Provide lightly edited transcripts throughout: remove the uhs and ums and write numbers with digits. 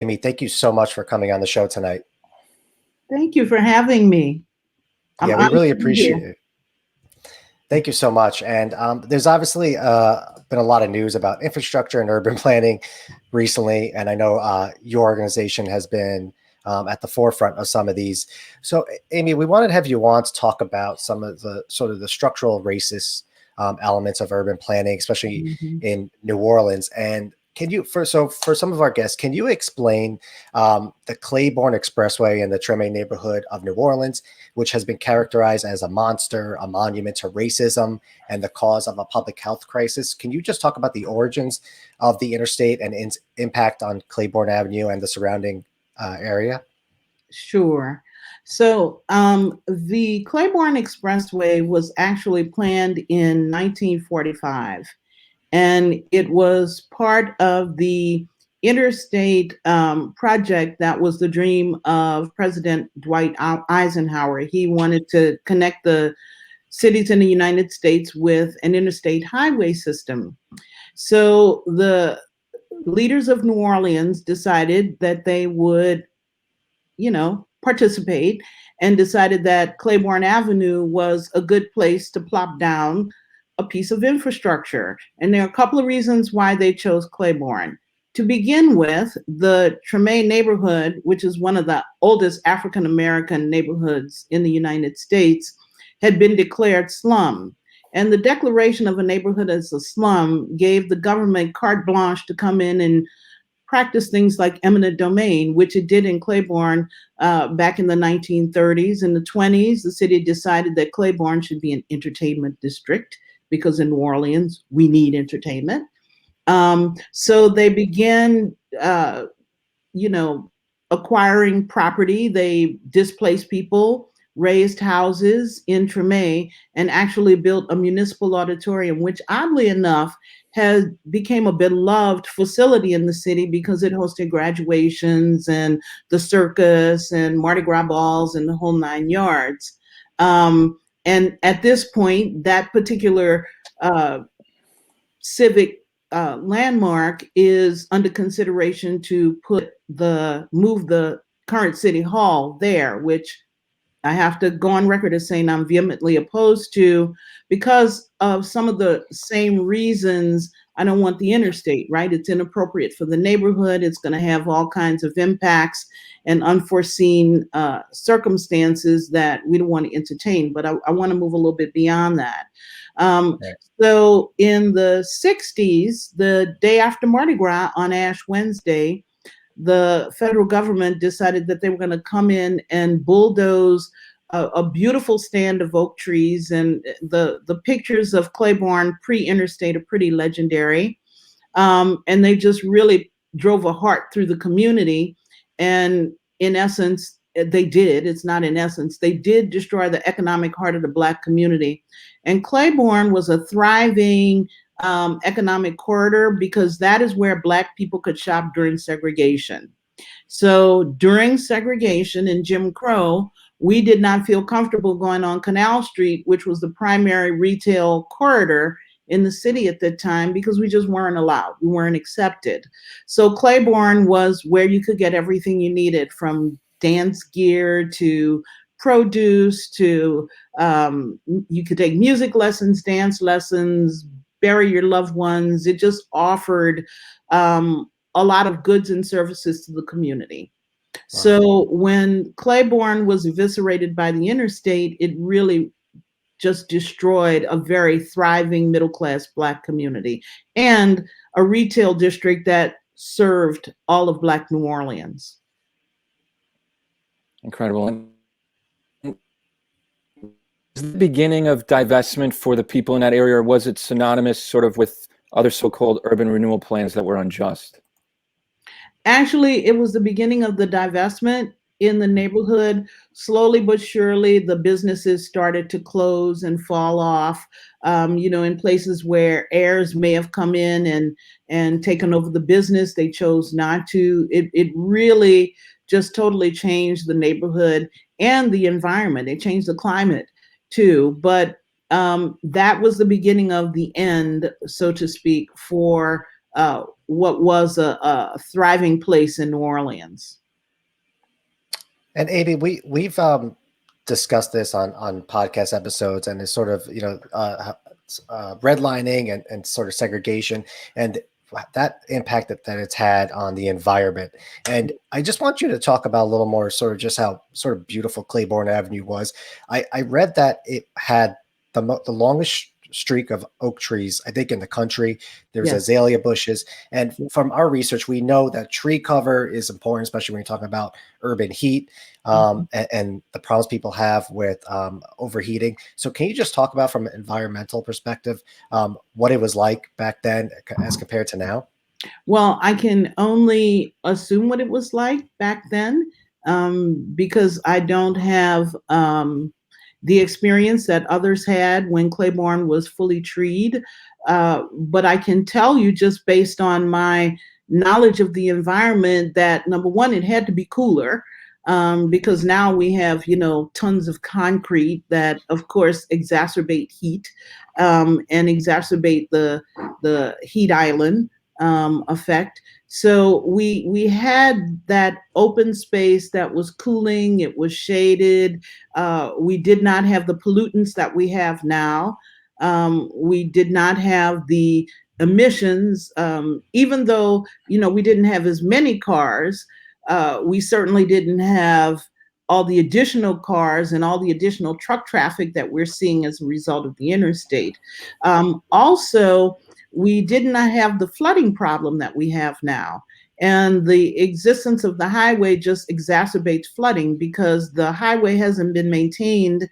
Amy, thank you so much for coming on the show tonight. Thank you for having me. I'm Yeah, we honored really to be appreciate here. it. Thank you so much. And there's obviously been a lot of news about infrastructure and urban planning recently. And I know your organization has been at the forefront of some of these. So, Amy, we wanted to have you on to talk about some of the sort of the structural racist elements of urban planning, especially Mhm. in New Orleans. And can you, for some of our guests, can you explain the Claiborne Expressway in the Treme neighborhood of New Orleans, which has been characterized as a monster, a monument to racism, and the cause of a public health crisis? Can you just talk about the origins of the interstate and its impact on Claiborne Avenue and the surrounding area? Sure. So the Claiborne Expressway was actually planned in 1945, and it was part of the Interstate project that was the dream of President Dwight Eisenhower. He wanted to connect the cities in the United States with an interstate highway system. So the leaders of New Orleans decided that they would, participate, and decided that Claiborne Avenue was a good place to plop down a piece of infrastructure. And there are a couple of reasons why they chose Claiborne. To begin with, the Treme neighborhood, which is one of the oldest African American neighborhoods in the United States, had been declared slum. And the declaration of a neighborhood as a slum gave the government carte blanche to come in and practice things like eminent domain, which it did in Claiborne back in the 1930s. In the 20s, the city decided that Claiborne should be an entertainment district because in New Orleans, we need entertainment. So they began, you know, acquiring property. They displaced people, raised houses in Treme, and actually built a municipal auditorium, which oddly enough has became a beloved facility in the city because it hosted graduations and the circus and Mardi Gras balls and the whole 9 yards. And at this point, that particular uh, civic landmark is under consideration to move the current city hall there, which I have to go on record as saying I'm vehemently opposed to because of some of the same reasons. I don't want the interstate, right? It's inappropriate for the neighborhood. It's going to have all kinds of impacts and unforeseen circumstances that we don't want to entertain. But I want to move a little bit beyond that. Um, Right. so in the 60s, the day after Mardi Gras on Ash Wednesday, the federal government decided that they were going to come in and bulldoze a beautiful stand of oak trees. And the pictures of Claiborne pre-interstate are pretty legendary. And they just really drove a heart through the community. And in essence, they did. It's not in essence. They did destroy the economic heart of the Black community. And Claiborne was a thriving economic corridor because that is where Black people could shop during segregation. So during segregation and Jim Crow, we did not feel comfortable going on Canal Street, which was the primary retail corridor in the city at that time because we just weren't allowed. We weren't accepted. So Claiborne was where you could get everything you needed from dance gear to produce to you could take music lessons, dance lessons, bury your loved ones. It just offered a lot of goods and services to the community. Wow. So when Claiborne was eviscerated by the interstate, it really just destroyed a very thriving middle class Black community and a retail district that served all of Black New Orleans. Incredible. And is the beginning of divestment for the people in that area, or was it synonymous sort of with other so-called urban renewal plans that were unjust? Actually, it was the beginning of the divestment in the neighborhood. Slowly but surely, the businesses started to close and fall off. In places where heirs may have come in and taken over the business, they chose not to. It really just totally changed the neighborhood and the environment. It changed the climate too. But that was the beginning of the end, so to speak, for what was a thriving place in New Orleans. And Amy, we've discussed this on podcast episodes, and it's sort of redlining and sort of segregation and that impact that it's had on the environment. And I just want you to talk about a little more sort of just how sort of beautiful Claiborne Avenue was. I read that it had the longest streak of oak trees, I think, in the country. There's Yes. azalea bushes. And from our research, we know that tree cover is important, especially when you're talking about urban heat and the problems people have with overheating. So can you just talk about, from an environmental perspective, what it was like back then as compared to now? Well, I can only assume what it was like back then, because I don't have the experience that others had when Claiborne was fully treed. But I can tell you, just based on my knowledge of the environment, that number one, it had to be cooler, because now we have, tons of concrete that, of course, exacerbate heat, and exacerbate the heat island effect. So we had that open space that was cooling. It was shaded. We did not have the pollutants that we have now. We did not have the emissions, even though we didn't have as many cars. We certainly didn't have all the additional cars and all the additional truck traffic that we're seeing as a result of the interstate. Also, we did not have the flooding problem that we have now. And the existence of the highway just exacerbates flooding, because the highway hasn't been maintained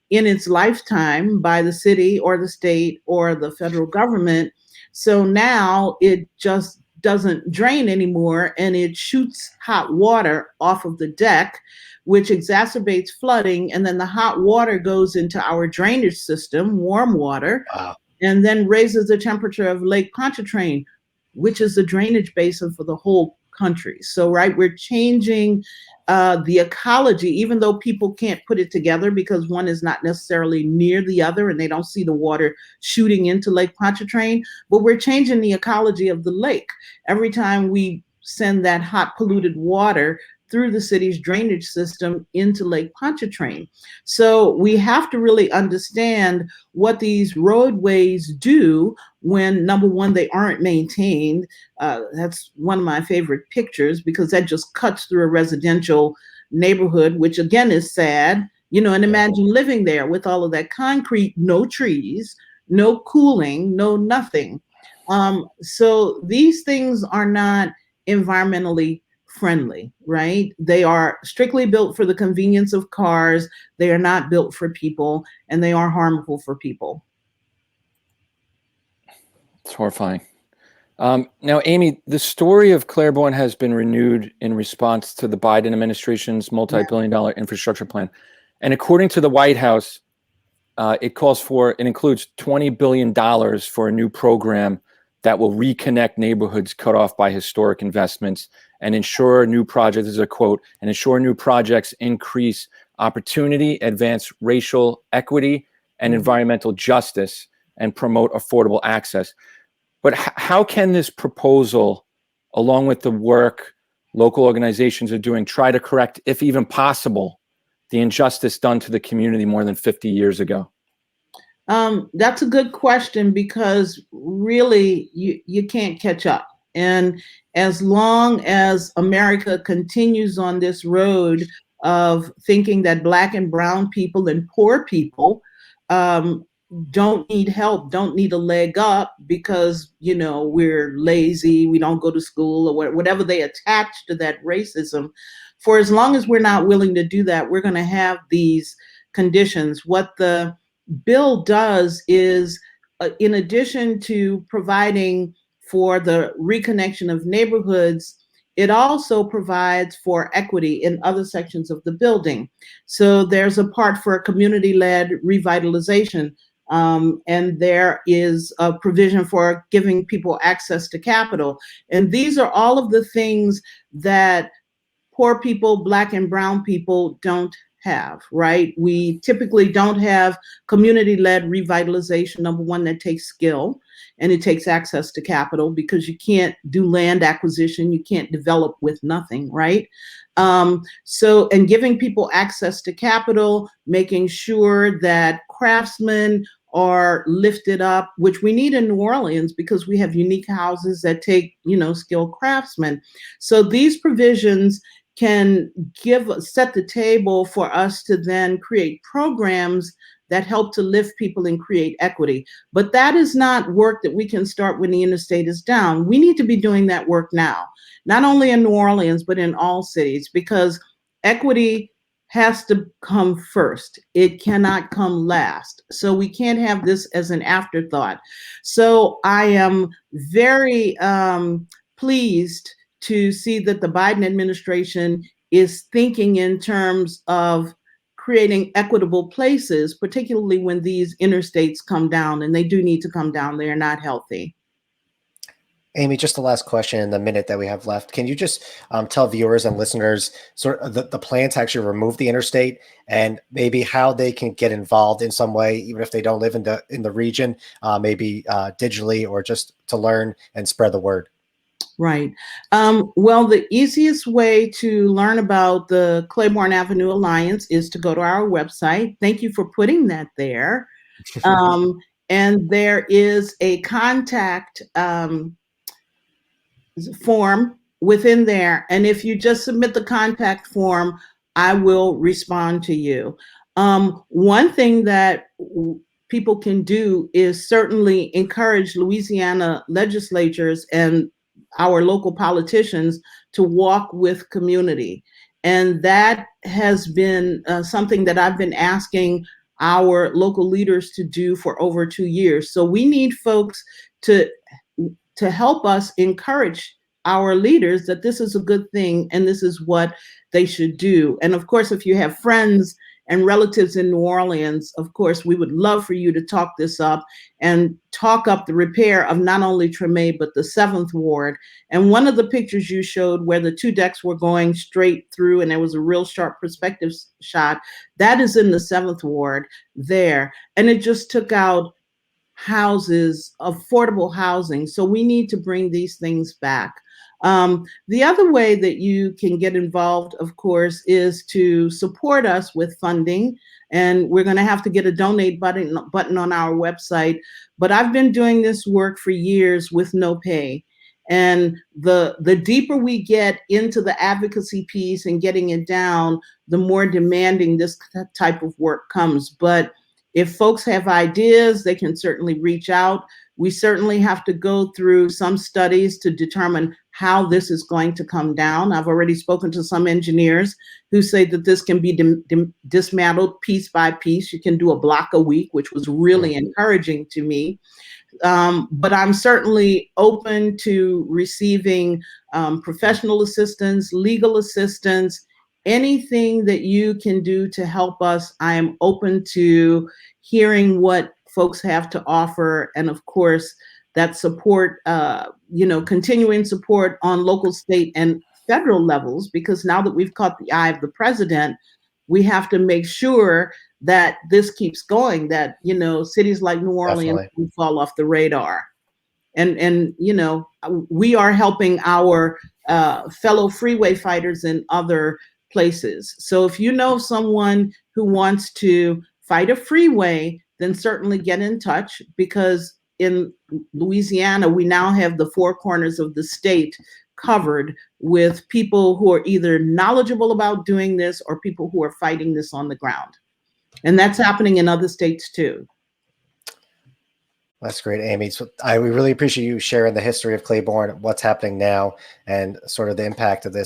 in its lifetime by the city or the state or the federal government. So now it just doesn't drain anymore, and it shoots hot water off of the deck, which exacerbates flooding. And then the hot water goes into our drainage system, warm water. Wow. And then raises the temperature of Lake Pontchartrain, which is the drainage basin for the whole country. So, right, we're changing the ecology, even though people can't put it together because one is not necessarily near the other and they don't see the water shooting into Lake Pontchartrain, but we're changing the ecology of the lake. Every time we send that hot polluted water through the city's drainage system into Lake Pontchartrain. So we have to really understand what these roadways do when, number one, they aren't maintained. That's one of my favorite pictures, because that just cuts through a residential neighborhood, which again is sad, and imagine living there with all of that concrete, no trees, no cooling, no nothing. So these things are not environmentally friendly, right? They are strictly built for the convenience of cars. They are not built for people, and they are harmful for people. It's horrifying. Now, Amy, the story of Claiborne has been renewed in response to the Biden administration's multi-billion-dollar infrastructure plan. And according to the White House, it includes $20 billion for a new program that will reconnect neighborhoods cut off by historic investments and ensure new projects, this is a quote, and ensure new projects increase opportunity, advance racial equity and environmental justice, and promote affordable access. But how can this proposal, along with the work local organizations are doing, try to correct, if even possible, the injustice done to the community more than 50 years ago? That's a good question, because really you can't catch up. And as long as America continues on this road of thinking that Black and brown people and poor people don't need help, don't need a leg up because, we're lazy, we don't go to school, or whatever they attach to that racism, for as long as we're not willing to do that, we're going to have these conditions. What the bill does is, in addition to providing for the reconnection of neighborhoods, it also provides for equity in other sections of the building. So there's a part for community-led revitalization, and there is a provision for giving people access to capital. And these are all of the things that poor people, Black and brown people, don't have, right? We typically don't have community-led revitalization. Number one, that takes skill and it takes access to capital, because you can't do land acquisition, you can't develop with nothing, right? And giving people access to capital, making sure that craftsmen are lifted up, which we need in New Orleans because we have unique houses that take, skilled craftsmen. So these provisions can set the table for us to then create programs that help to lift people and create equity. But that is not work that we can start when the interstate is down. We need to be doing that work now, not only in New Orleans, but in all cities, because equity has to come first. It cannot come last. So we can't have this as an afterthought. So I am very pleased to see that the Biden administration is thinking in terms of creating equitable places, particularly when these interstates come down, and they do need to come down. They are not healthy. Amy, just the last question in the minute that we have left. Can you just tell viewers and listeners sort of the plan to actually remove the interstate, and maybe how they can get involved in some way, even if they don't live in the region, maybe digitally, or just to learn and spread the word? Right. Well, the easiest way to learn about the Claiborne Avenue Alliance is to go to our website. Thank you for putting that there. And there is a contact form within there. And if you just submit the contact form, I will respond to you. One thing that people can do is certainly encourage Louisiana legislatures and our local politicians to walk with community. And that has been something that I've been asking our local leaders to do for over 2 years. So we need folks to help us encourage our leaders that this is a good thing and this is what they should do. And of course, if you have friends and relatives in New Orleans, of course, we would love for you to talk this up and talk up the repair of not only Treme, but the 7th Ward. And one of the pictures you showed where the 2 decks were going straight through and there was a real sharp perspective shot, that is in the 7th Ward there. And it just took out houses, affordable housing. So we need to bring these things back. The other way that you can get involved, of course, is to support us with funding. And we're going to have to get a donate button on our website. But I've been doing this work for years with no pay. And the deeper we get into the advocacy piece and getting it down, the more demanding this type of work comes. But if folks have ideas, they can certainly reach out. We certainly have to go through some studies to determine how this is going to come down. I've already spoken to some engineers who say that this can be dismantled piece by piece. You can do a block a week, which was really encouraging to me. But I'm certainly open to receiving professional assistance, legal assistance, anything that you can do to help us. I am open to hearing what folks have to offer. And of course, that support, continuing support on local, state, and federal levels, because now that we've caught the eye of the president, we have to make sure that this keeps going, that, cities like New Orleans will fall off the radar. And we are helping our fellow freeway fighters in other places. So if you know someone who wants to fight a freeway, then certainly get in touch, because in Louisiana, we now have the 4 corners of the state covered with people who are either knowledgeable about doing this or people who are fighting this on the ground. And that's happening in other states too. That's great, Amy. So we really appreciate you sharing the history of Claiborne, what's happening now, and sort of the impact of this